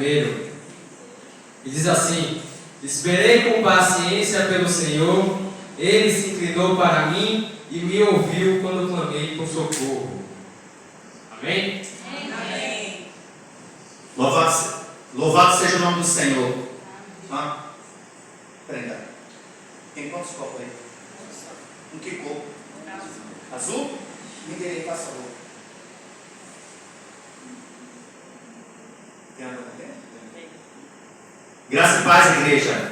1. E diz assim: esperei com paciência pelo Senhor, Ele se inclinou para mim e me ouviu quando clamei por socorro. Amém? Amém. Louvado seja o nome do Senhor. Prenda. Tem quantos copos aí? Um que copo? Azul? Ninguém aí, passa a boca. Tem água aqui dentro? Graça e paz, igreja.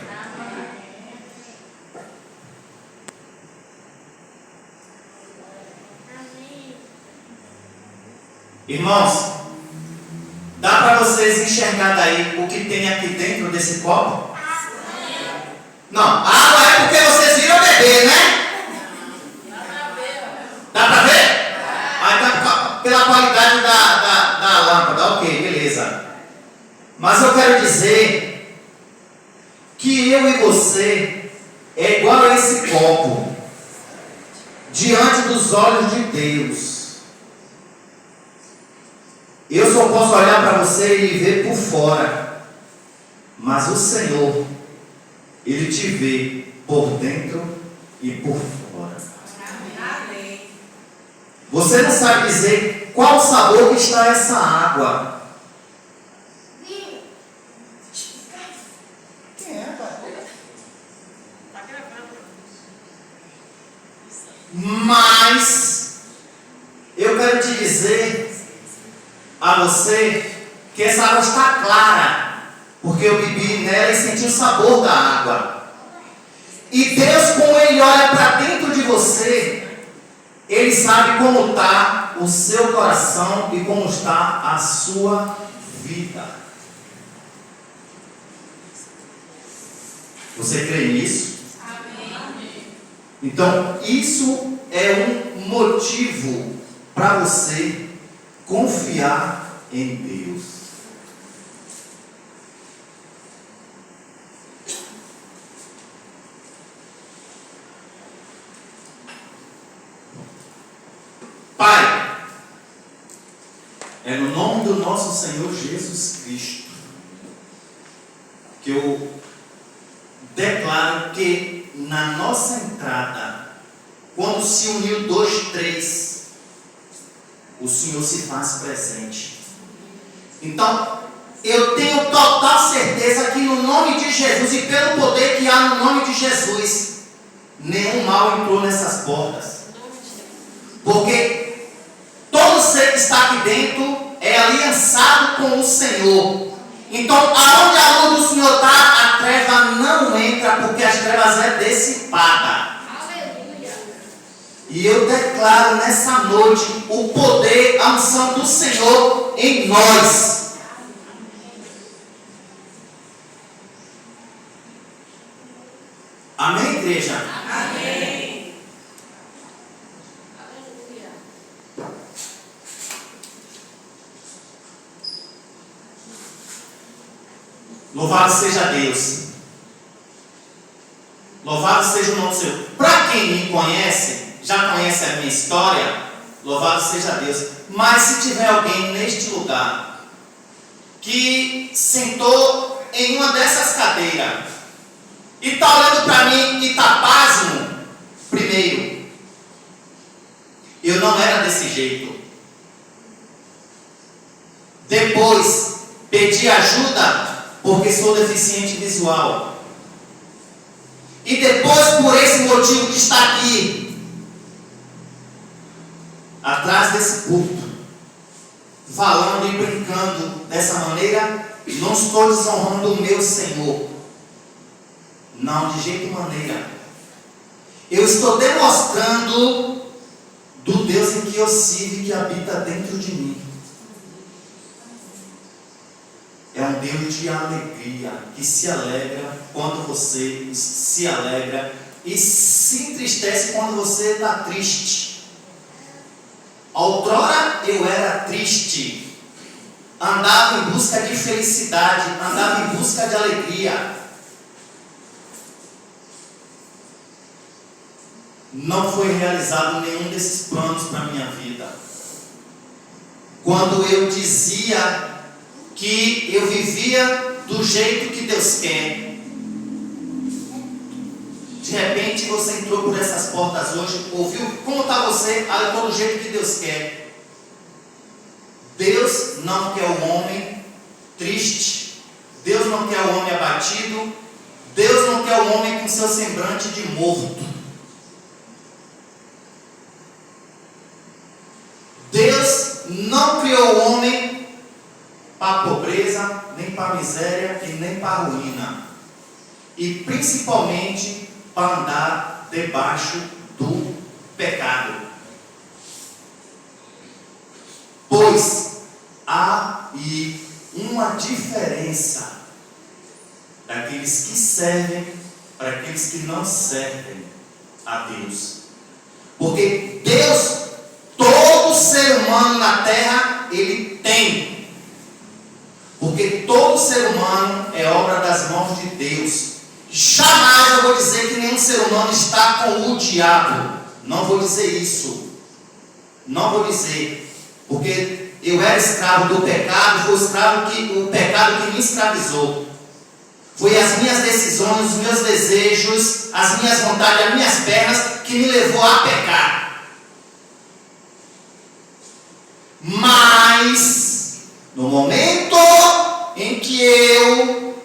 Irmãos, dá para vocês enxergar daí o que tem aqui dentro desse copo? Não, água é porque vocês viram beber, né? Dá para ver? Então, pela qualidade da lâmpada, ok, beleza. Mas eu quero dizer que eu e você é igual a esse copo diante dos olhos de Deus. Eu só posso olhar para você e ver por fora, mas o Senhor, Ele te vê por dentro e por fora. Amém. Você não sabe dizer qual sabor que está essa água. Quem é, pai? Tá gravando. Mas eu quero te dizer a você que essa água está clara, porque eu bebi nela e senti o sabor da água. E Deus, como Ele olha para dentro de você, Ele sabe como está o seu coração e como está a sua vida. Você crê nisso? Amém. Então, isso é um motivo para você confiar em Deus. Pai, é no nome do nosso Senhor Jesus Cristo que eu declaro que na nossa entrada, quando se uniu 2, 3, o Senhor se faz presente. Então, eu tenho total certeza que no nome de Jesus e pelo poder que há no nome de Jesus, nenhum mal entrou nessas portas. Porque todo ser que está aqui dentro é aliançado com o Senhor. Então, aonde a luz do Senhor está, a treva não entra, porque as trevas é dissipada. E eu declaro nessa noite o poder, a unção do Senhor em nós. Amém, igreja? Amém. Louvado seja Deus. Louvado seja o nome do Senhor. Para quem me conhece, já conhece a minha história, louvado seja Deus. Mas se tiver alguém neste lugar que sentou em uma dessas cadeiras e está olhando para mim e está pasmo, primeiro, eu não era desse jeito. Depois, pedi ajuda porque sou deficiente visual. E depois, por esse motivo que está aqui, atrás desse púlpito, falando e brincando dessa maneira, não estou desonrando o meu Senhor. Não, de jeito maneira. Eu estou demonstrando do Deus em que eu sirvo e que habita dentro de mim. É um Deus de alegria, que se alegra quando você se alegra e se entristece quando você está triste. Outrora eu era triste, andava em busca de felicidade, andava em busca de alegria. Não foi realizado nenhum desses planos para a minha vida. Quando eu dizia que eu vivia do jeito que Deus quer. De repente você entrou por essas portas hoje, ouviu como está você? Ah, eu estou do jeito que Deus quer. Deus não quer o homem triste, Deus não quer o homem abatido, Deus não quer o homem com seu semblante de morto. Deus não criou o homem para a pobreza, nem para a miséria e nem para a ruína. E principalmente para andar debaixo do pecado. Pois há aí uma diferença daqueles que servem para aqueles que não servem a Deus. Porque Deus, todo ser humano na terra, ele tem. Porque todo ser humano é obra das mãos de Deus. Jamais eu vou dizer que nenhum ser humano está com o diabo. Não vou dizer isso. Não vou dizer. Porque eu era escravo do pecado, foi o pecado que me escravizou. Foi as minhas decisões, os meus desejos, as minhas vontades, as minhas pernas que me levou a pecar. Mas, no momento em que eu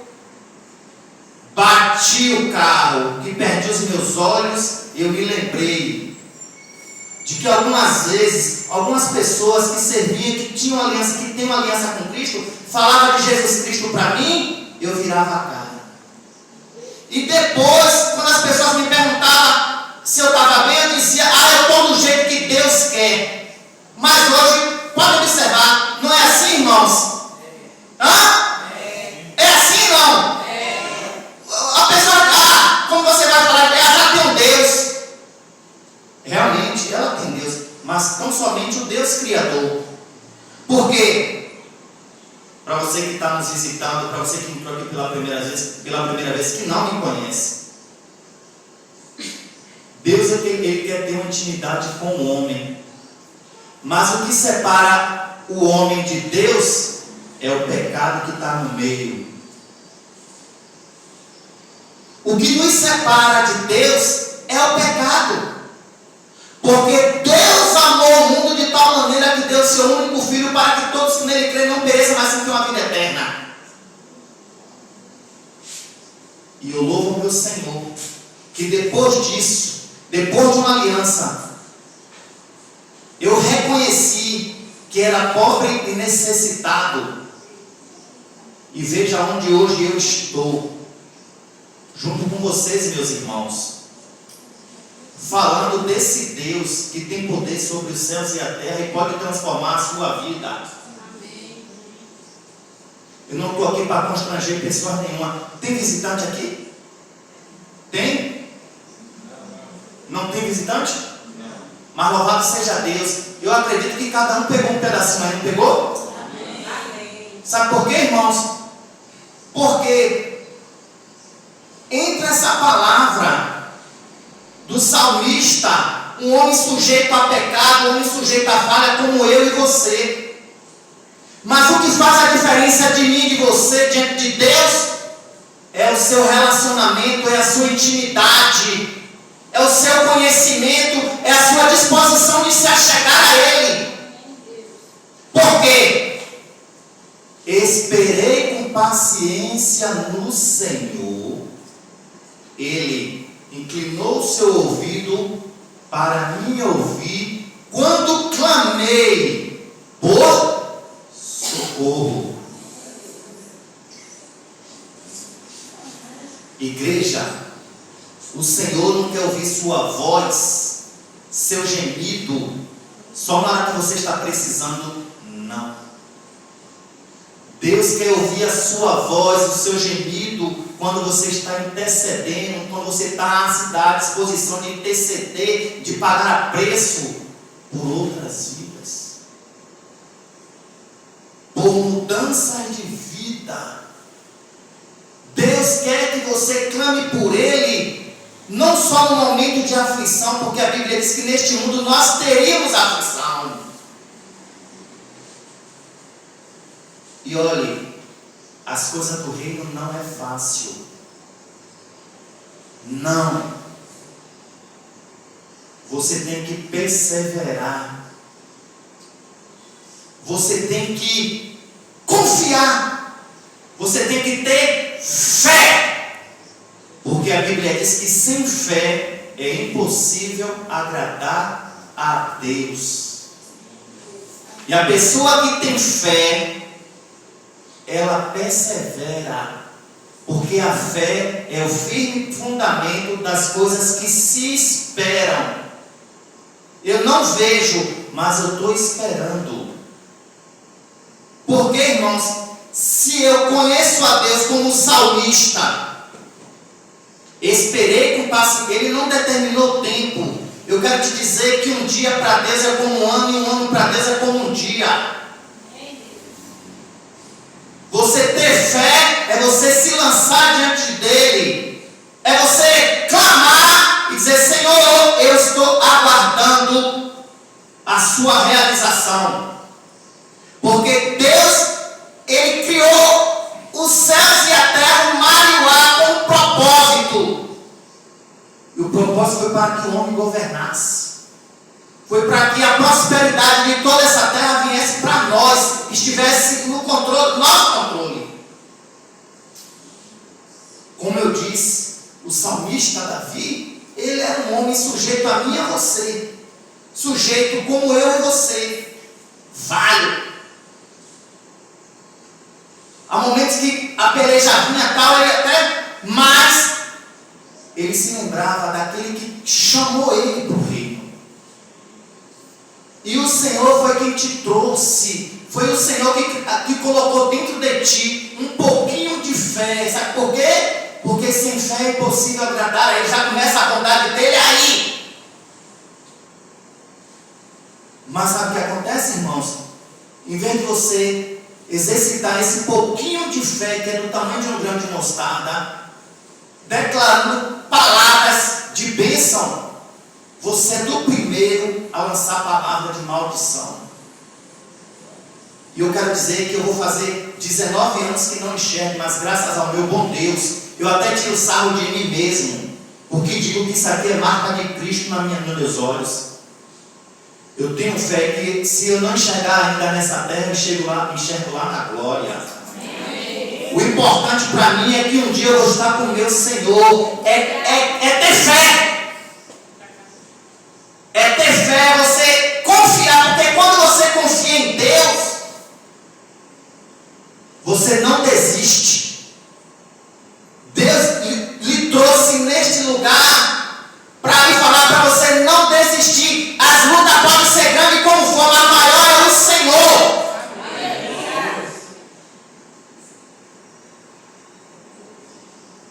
bati o carro, que perdi os meus olhos, eu me lembrei de que algumas vezes, algumas pessoas que serviam, que tinham aliança, que têm uma aliança com Cristo, falavam de Jesus Cristo para mim, eu virava a cara. E depois, quando as pessoas me perguntavam se eu estava bem, eu dizia, eu estou do jeito que Deus quer. Mas hoje, pode observar, não é assim, irmãos? É assim, não? A pessoa, como você vai falar, ela já tem um Deus. Realmente, ela tem Deus, mas tão somente o Deus Criador. Por quê? Para você que está nos visitando, para você que entrou aqui pela primeira vez, que não me conhece. Deus, ele quer ter uma intimidade com o homem. Mas o que separa o homem de Deus é o pecado que está no meio. O que nos separa de Deus é o pecado. Porque Deus amou o mundo de tal maneira que deu seu único Filho para que todos que nele creem não pereçam, mas tenham uma vida eterna. E eu louvo o meu Senhor, que depois disso, depois de uma aliança, eu reconheci que era pobre e necessitado. E veja onde hoje eu estou, junto com vocês, meus irmãos, falando desse Deus que tem poder sobre os céus e a terra e pode transformar a sua vida. Amém. Eu não estou aqui para constranger pessoa nenhuma. Tem visitante aqui? Tem? Não tem visitante? Não. Mas louvado seja Deus. Eu acredito que cada um pegou um pedacinho aí, não pegou? Amém. Sabe por quê, irmãos? Porque entre essa palavra do salmista, um homem sujeito a pecado, um homem sujeito a falha, como eu e você. Mas o que faz a diferença de mim e de você diante de Deus é o seu relacionamento, é a sua intimidade, é o seu conhecimento, é a sua disposição de se achegar a Ele. Por quê? Esperei com paciência no Senhor. Ele inclinou seu ouvido para me ouvir quando clamei por socorro. Igreja, o Senhor não quer ouvir sua voz, seu gemido, só na hora que você está precisando, não. Deus quer ouvir a sua voz, o seu gemido, quando você está intercedendo, quando você está à disposição de interceder, de pagar a preço por outras vidas, por mudança de vida. Deus quer que você clame por Ele, não só no momento de aflição, porque a Bíblia diz que neste mundo nós teríamos aflição. E olhe, as coisas do reino não é fácil. Não. Você tem que perseverar. Você tem que confiar. Você tem que ter fé. Porque a Bíblia diz que sem fé é impossível agradar a Deus. E a pessoa que tem fé, ela persevera. Porque a fé é o firme fundamento das coisas que se esperam. Eu não vejo, mas eu estou esperando. Porque, irmãos, se eu conheço a Deus como salmista, esperei com paciência, ele não determinou tempo. Eu quero te dizer que um dia para Deus é como um ano e um ano para Deus é como um dia. Você ter fé é você se lançar diante dele. É você clamar e dizer: Senhor, eu estou aguardando a sua realização. Porque Deus, ele criou os céus e a terra, o mar e o ar com um propósito. E o propósito foi para que o homem governasse. Foi para que a prosperidade de toda essa terra viesse para nós, estivesse no controle, nosso controle. Como eu disse, o salmista Davi, ele era um homem sujeito a mim e a você. Sujeito como eu e você. Vale. Há momentos que a peleja vinha tal, ele até, mas ele se lembrava daquele que chamou ele para o reino. E o Senhor foi quem te trouxe. Foi o Senhor que colocou dentro de ti um pouquinho de fé. Sabe por quê? Porque sem fé é impossível agradar a Ele. Já começa a vontade dele aí. Mas sabe o que acontece, irmãos? Em vez de você exercitar esse pouquinho de fé, que é do tamanho de um grão de mostarda, declarando palavras de bênção, você é do primeiro a lançar a palavra de maldição. E eu quero dizer que eu vou fazer 19 anos que não enxergo, mas graças ao meu bom Deus, eu até tiro sarro de mim mesmo, porque digo que isso aqui é marca de Cristo nos meus olhos. Eu tenho fé que se eu não enxergar ainda nessa terra, eu enxergo lá na glória. O importante para mim é que um dia eu vou estar com o meu Senhor. É ter fé. É ter fé, você confiar, porque quando você confia em Deus, você não desiste. Deus lhe trouxe neste lugar para lhe falar para você não desistir. As lutas podem ser grandes como for, mas maior é o Senhor.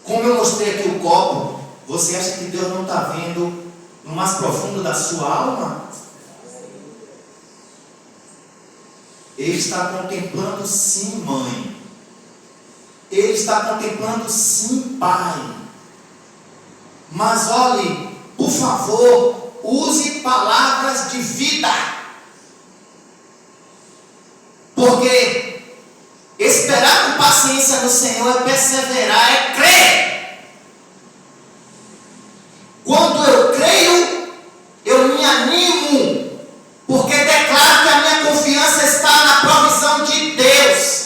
Como eu mostrei aqui o copo, você acha que Deus não está vendo no mais profundo da sua alma? Ele está contemplando sim, mãe. Ele está contemplando sim, pai. Mas olhe, por favor, use palavras de vida. Porque esperar com paciência no Senhor é perseverar, é crer. Quando eu creio, eu me animo, porque declaro que a minha confiança está na provisão de Deus.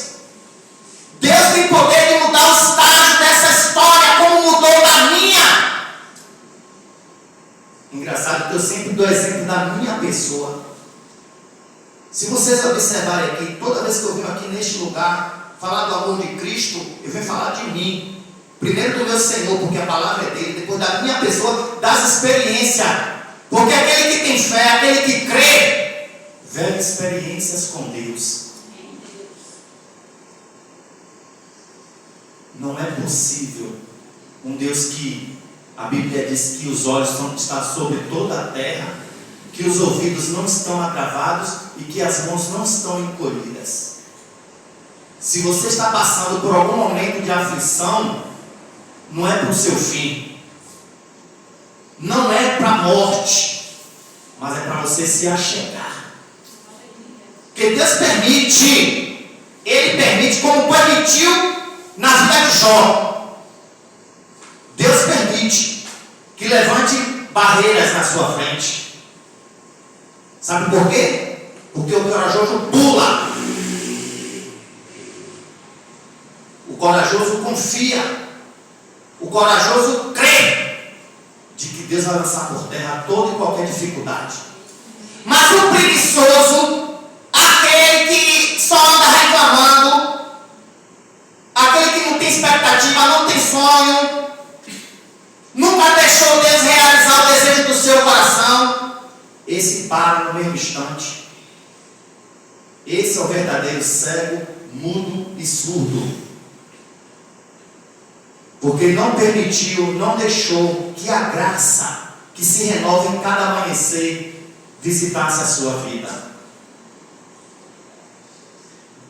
Deus tem poder de mudar o estágio dessa história, como mudou da minha. Engraçado que eu sempre dou exemplo da minha pessoa. Se vocês observarem aqui, toda vez que eu venho aqui neste lugar falar do amor de Cristo, eu venho falar de mim. Primeiro do meu Senhor, porque a palavra é dele. Depois da minha pessoa, das experiências. Porque aquele que tem fé, aquele que crê, vê experiências com Deus. Não é possível um Deus que a Bíblia diz que os olhos estão sobre toda a terra, que os ouvidos não estão agravados e que as mãos não estão encolhidas. Se você está passando por algum momento de aflição, não é para o seu fim, não é para a morte, mas é para você se achegar. Porque Deus permite Ele permite, como permitiu na vida de Jó. Deus permite que levante barreiras na sua frente. Sabe por quê? Porque o corajoso pula. O corajoso confia. O corajoso crê de que Deus vai lançar por terra toda e qualquer dificuldade. Mas o preguiçoso, aquele que só anda reclamando, aquele que não tem expectativa, não tem sonho, nunca deixou Deus realizar o desejo do seu coração, esse para no mesmo instante. Esse é o verdadeiro cego, mudo e surdo. Porque não permitiu, não deixou que a graça que se renova em cada amanhecer visitasse a sua vida.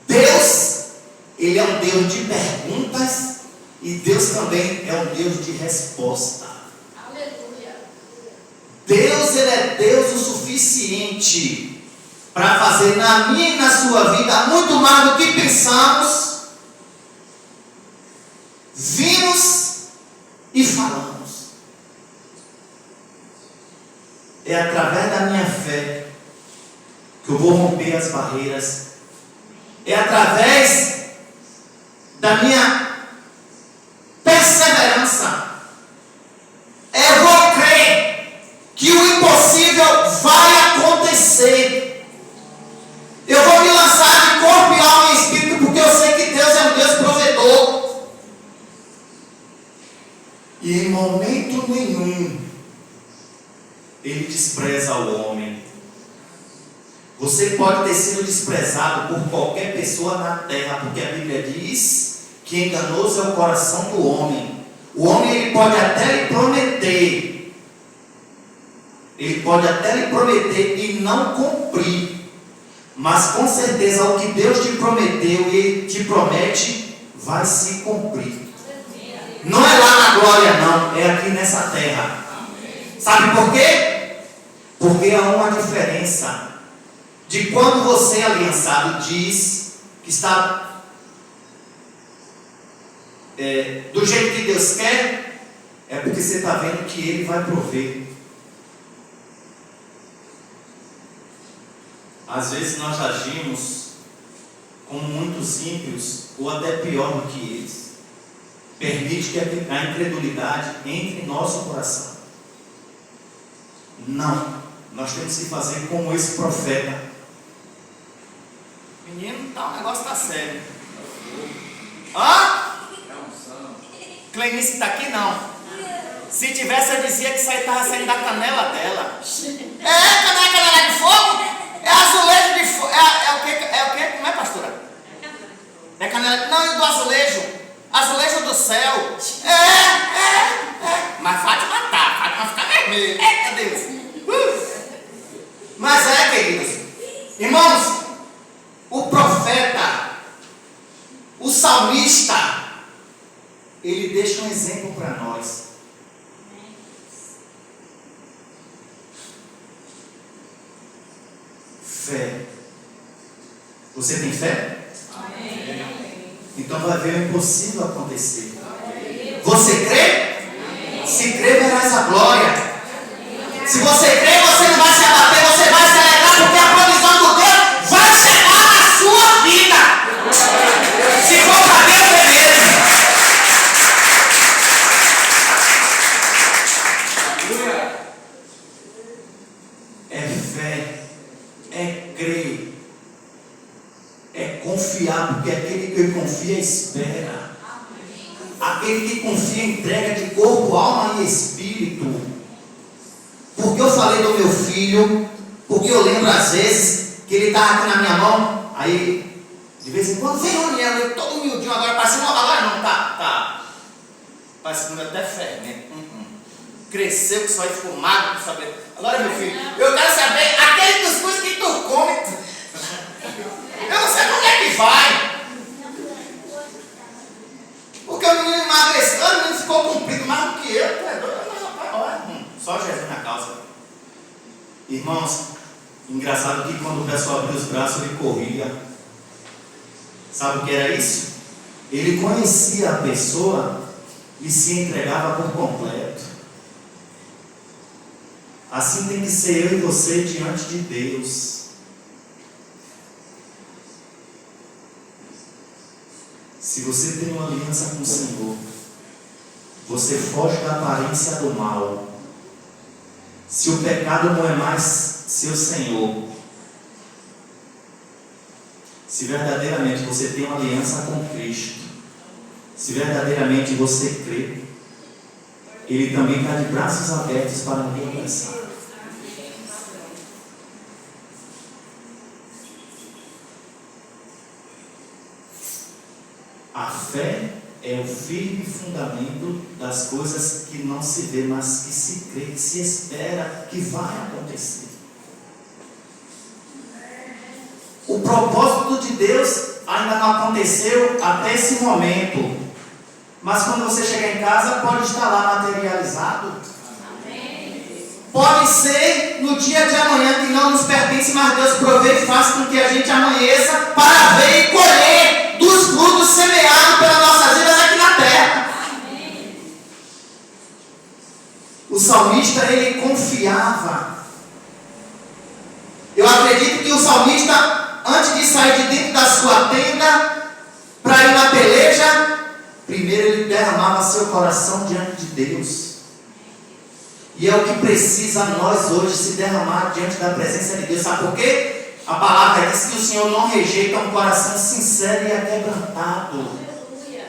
Deus, Ele é um Deus de perguntas e Deus também é um Deus de resposta. Aleluia. Deus, Ele é Deus o suficiente para fazer na minha e na sua vida muito mais do que pensamos, vimos e falamos. É através da minha fé que eu vou romper as barreiras. É através da minha perseverança. Eu vou crer que o impossível vai acontecer. Eu vou me lançar de corpo e alma e espírito, porque eu sei que Deus é um Deus provedor. E em momento nenhum Ele despreza o homem. Você pode ter sido desprezado por qualquer pessoa na terra, porque a Bíblia diz que enganoso é o coração do homem. O homem, ele pode até lhe prometer, e não cumprir, mas com certeza o que Deus te prometeu e te promete vai se cumprir. Não é lá na glória, não, é aqui nessa terra. Sabe por quê? Porque há uma diferença de quando você, aliançado, diz que está do jeito que Deus quer, é porque você está vendo que Ele vai prover. Às vezes nós agimos como muitos ímpios, ou até pior do que eles. Permite que a incredulidade entre em nosso coração. Não, nós temos que fazer como esse profeta. Menino, tá, o negócio está sério. Hã? Clenice está aqui não. Se tivesse, eu dizia que isso aí estava saindo da canela dela. Canela de fogo? É azulejo de fogo. É o que? Como é, pastora? É canela. Não, e do azulejo? Azulejo do céu. Mas Fátima tá. Fátima fica vermelha. Eita Deus. Mas queridos. Irmãos, o profeta, o salmista, ele deixa um exemplo para nós. Fé. Você tem fé? Amém. Então vai ver o impossível acontecer. Você crê? Se crê, verás a glória. Se você crê, você não vai se abater, você vai se alegrar, porque a provisão do Deus vai chegar na sua vida. Se for para Deus, beleza. É fé, é crer, é confiar, porque aquele que confia espera. Aquele que confia entrega de corpo, alma e espírito. Porque eu falei do meu filho, porque eu lembro às vezes que ele estava aqui na minha mão, aí de vez em quando vem reunião, ele todo humildinho agora, parecendo agora não, tá. Parecendo até fé, né? Cresceu que só ficou magro para saber. Agora meu filho, eu quero saber aquele cuscuz que tu come. Eu não sei como é que vai. Porque o menino emagreceu, o menino ficou comprido mais do que eu. Só Jesus na causa. Irmãos, engraçado que quando o pessoal abriu os braços, ele corria. Sabe o que era isso? Ele conhecia a pessoa e se entregava por completo. Assim tem que ser eu e você diante de Deus. Se você tem uma aliança com o Senhor, você foge da aparência do mal. Se o pecado não é mais seu Senhor, se verdadeiramente você tem uma aliança com Cristo, se verdadeiramente você crê, Ele também está de braços abertos para me alcançar. A fé é o firme fundamento das coisas que não se vê, mas que se crê, que se espera que vai acontecer. O propósito de Deus ainda não aconteceu até esse momento. Mas quando você chegar em casa, pode estar lá materializado. Pode ser no dia de amanhã que não nos pertence, mas Deus provê e faz com que a gente amanheça para ver e colher dos frutos semeados pelas nossas vidas aqui na terra. O salmista, ele confiava. Eu acredito que o salmista, antes de sair de dentro da sua tenda para ir na peleja, primeiro ele derramava seu coração diante de Deus. E é o que precisa nós hoje se derramar diante da presença de Deus. Sabe por quê? A palavra diz que o Senhor não rejeita um coração sincero e aquebrantado. Aleluia.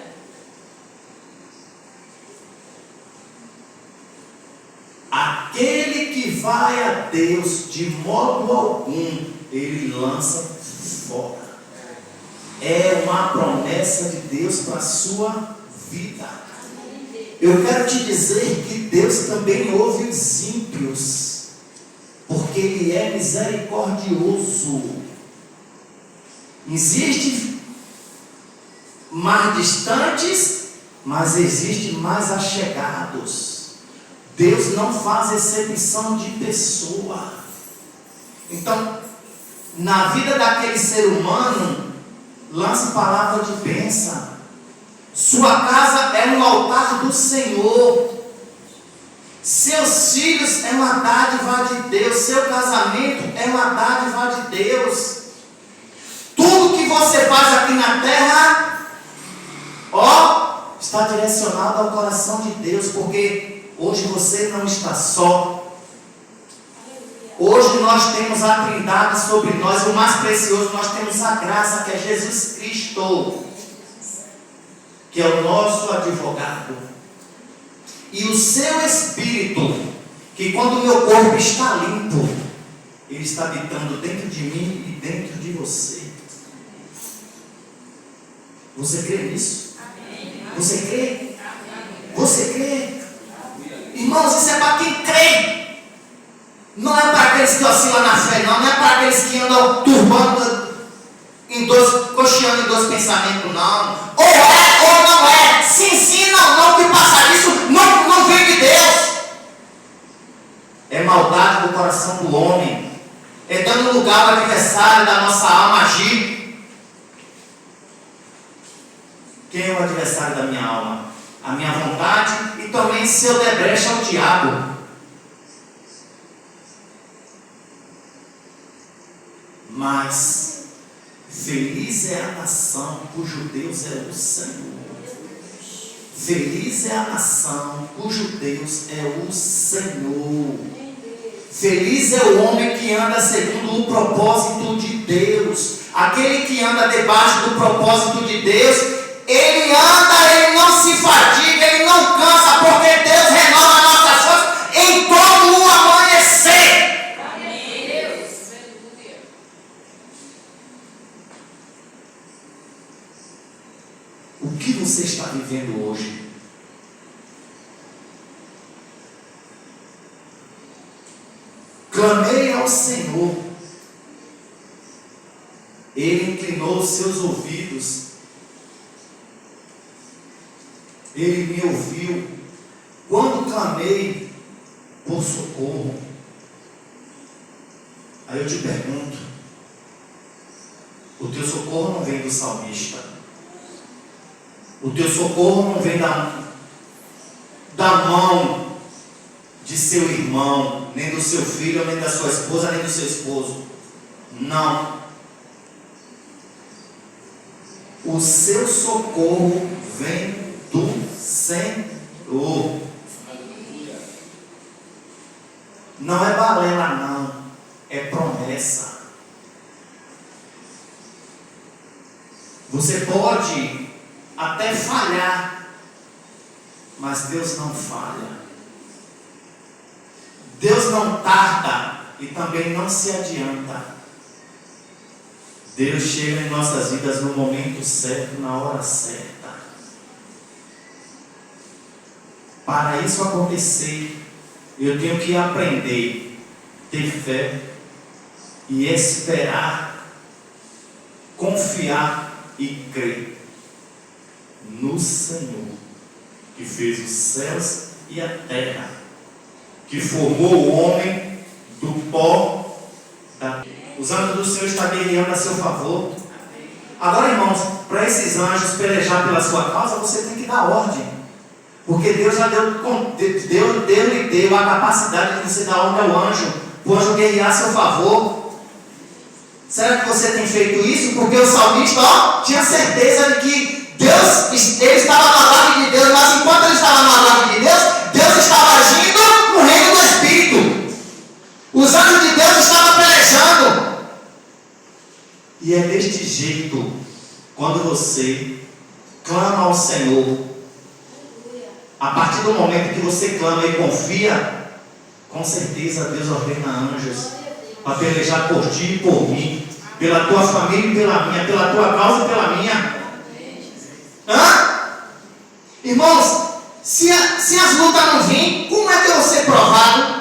Aquele que vai a Deus de modo algum, ele lança fora. É uma promessa de Deus para a sua vida. Eu quero te dizer que Deus também ouve os ímpios, porque Ele é misericordioso. Existem mais distantes, mas existem mais achegados. Deus não faz exceção de pessoa. Então, na vida daquele ser humano, lance palavra de bênção. Sua casa é um altar do Senhor. Seus filhos é uma dádiva de Deus. Seu casamento é uma dádiva de Deus. Tudo que você faz aqui na terra, está direcionado ao coração de Deus, porque hoje você não está só. Hoje nós temos a Trindade sobre nós, o mais precioso, nós temos a graça que é Jesus Cristo, que é o nosso advogado, e o seu Espírito, que quando o meu corpo está limpo, ele está habitando dentro de mim e dentro de você. Você crê nisso? Você crê? Você crê? Irmãos, isso é para quem crê. Não é para aqueles que oscilam na fé, não é para aqueles que andam turbando cocheando em dois pensamentos, não. Ou é ou não é. Sim, não, que passar isso não vem de Deus. É maldade do coração do homem. É dando lugar ao adversário da nossa alma agir. Quem é o adversário da minha alma? A minha vontade, e também se eu der brecha ao diabo. Mas feliz é a nação cujo Deus é o Senhor. Feliz é a nação cujo Deus é o Senhor. Feliz é o homem que anda segundo o propósito de Deus. Aquele que anda debaixo do propósito de Deus, ele anda, ele não se fadiga, ele não cansa, porque Deus renova nossas forças em todo o amanhecer. Amém. Deus. Aleluia. O que você está vivendo hoje? Clamei ao Senhor. Ele inclinou os seus ouvidos. Ele me ouviu quando clamei por socorro. Aí eu te pergunto: O teu socorro não vem do salmista. O teu socorro não vem da mão de seu irmão, nem do seu filho, nem da sua esposa, nem do seu esposo. Não. O seu socorro vem do Senhor. Não é balela, não. É promessa. Você pode até falhar, mas Deus não falha. Deus não tarda e também não se adianta. Deus chega em nossas vidas no momento certo, na hora certa. Para isso acontecer, eu tenho que aprender, ter fé e esperar, confiar e crer no Senhor, que fez os céus e a terra, que formou o homem do pó da terra. Os anjos do Senhor estão guerreando a seu favor. Agora, irmãos, para esses anjos pelejar pela sua causa, você tem que dar ordem. Porque Deus já deu a capacidade de você dar ordem ao anjo, para o anjo guerrear a seu favor. Será que você tem feito isso? Porque o salmista tinha certeza de que ele estava na live de Deus, mas enquanto ele estava na live de Deus, Deus estava agindo no reino do Espírito. Os anjos de Deus estavam pelejando. E é deste jeito, quando você clama ao Senhor, a partir do momento que você clama e confia, com certeza Deus ordena anjos para pelejar por ti e por mim, pela tua família e pela minha, pela tua causa e pela minha. Irmãos, se as lutas não virem, como é que eu vou ser provado?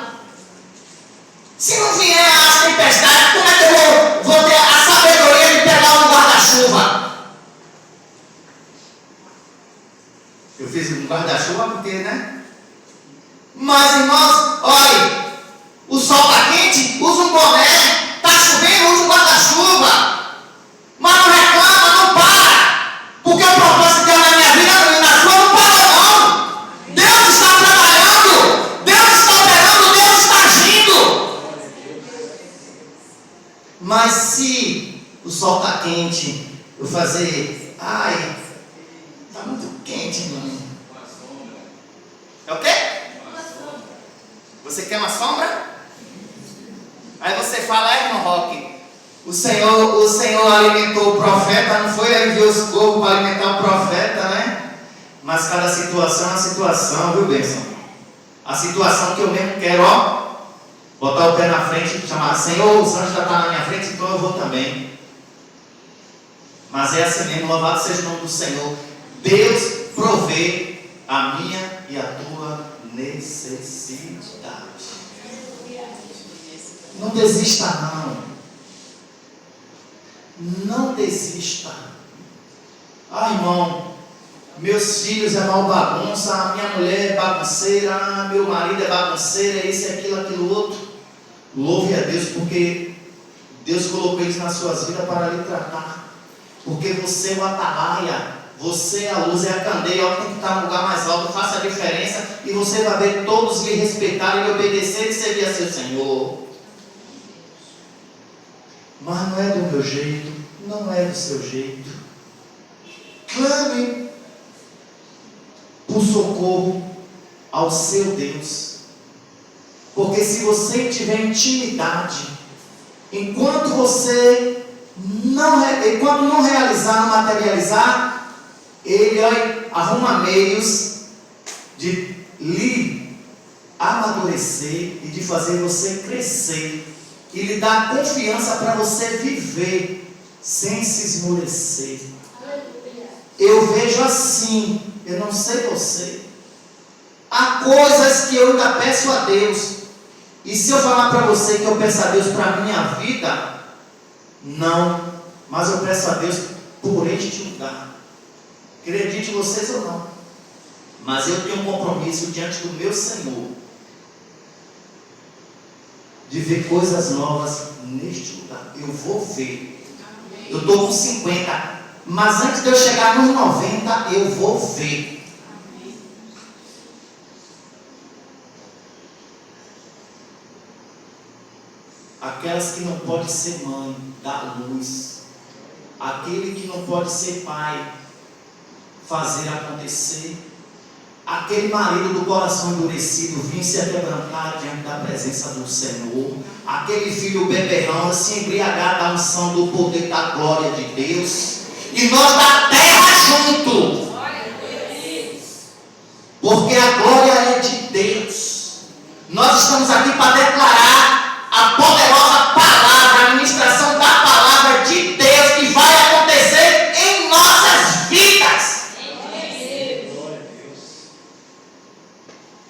Se não vier as tempestades, como é que eu vou ter a sabedoria de pegar um guarda-chuva? Eu fiz um guarda-chuva porque, né? Mas, irmãos, olha, o sol está quente, usa um boné, está chovendo, usa um guarda-chuva. Mas não reclama, não para. Porque o propósito de Deus na minha vida e na sua não parou, não. Deus está trabalhando, Deus está operando, Deus está agindo. Mas se o sol está quente, eu fazer, está muito quente, mano. É o quê? Você quer uma sombra? Aí você fala, irmão Roque, o Senhor alimentou o profeta, não foi? Ele enviou os corvos para alimentar o profeta, né? Mas cada situação é uma situação, viu, bênção? A situação que eu mesmo quero, botar o pé na frente e chamar, Senhor, os anjos já estão na minha frente, então eu vou também. Mas é assim mesmo, louvado seja o nome do Senhor. Deus provê a minha e a tua necessidade. Não desista, não. Não desista. Irmão, meus filhos é mal bagunça, minha mulher é bagunceira, meu marido é bagunceiro, é isso, aquilo, outro. Louve a Deus, porque Deus colocou isso nas suas vidas para lhe tratar. Porque você é o atalaia, você é a luz, é a candeia, tem que estar no lugar mais alto, faça a diferença e você vai ver todos lhe respeitarem, lhe obedecerem e servir a seu Senhor. Mas não é do meu jeito, não é do seu jeito. Clame por socorro ao seu Deus. Porque se você tiver intimidade, enquanto não realizar, não materializar, Ele arruma meios de lhe amadurecer e de fazer você crescer. E lhe dar confiança para você viver sem se esmorecer. Eu vejo assim, eu não sei você. Há coisas que eu ainda peço a Deus. E se eu falar para você que eu peço a Deus para a minha vida, não. Mas eu peço a Deus por este lugar. Acredite vocês ou não. Mas eu tenho um compromisso diante do meu Senhor de ver coisas novas neste lugar. Eu vou ver. Eu estou com 50. Mas antes de eu chegar nos 90, eu vou ver. Aquelas que não podem ser mãe, dar luz. Aquele que não pode ser pai, fazer acontecer. Aquele marido do coração endurecido, vir se quebrantar diante da presença do Senhor. Aquele filho beberrão, se embriagar da unção do poder da glória de Deus. E nós da terra junto. Porque a glória é de Deus. Nós estamos aqui para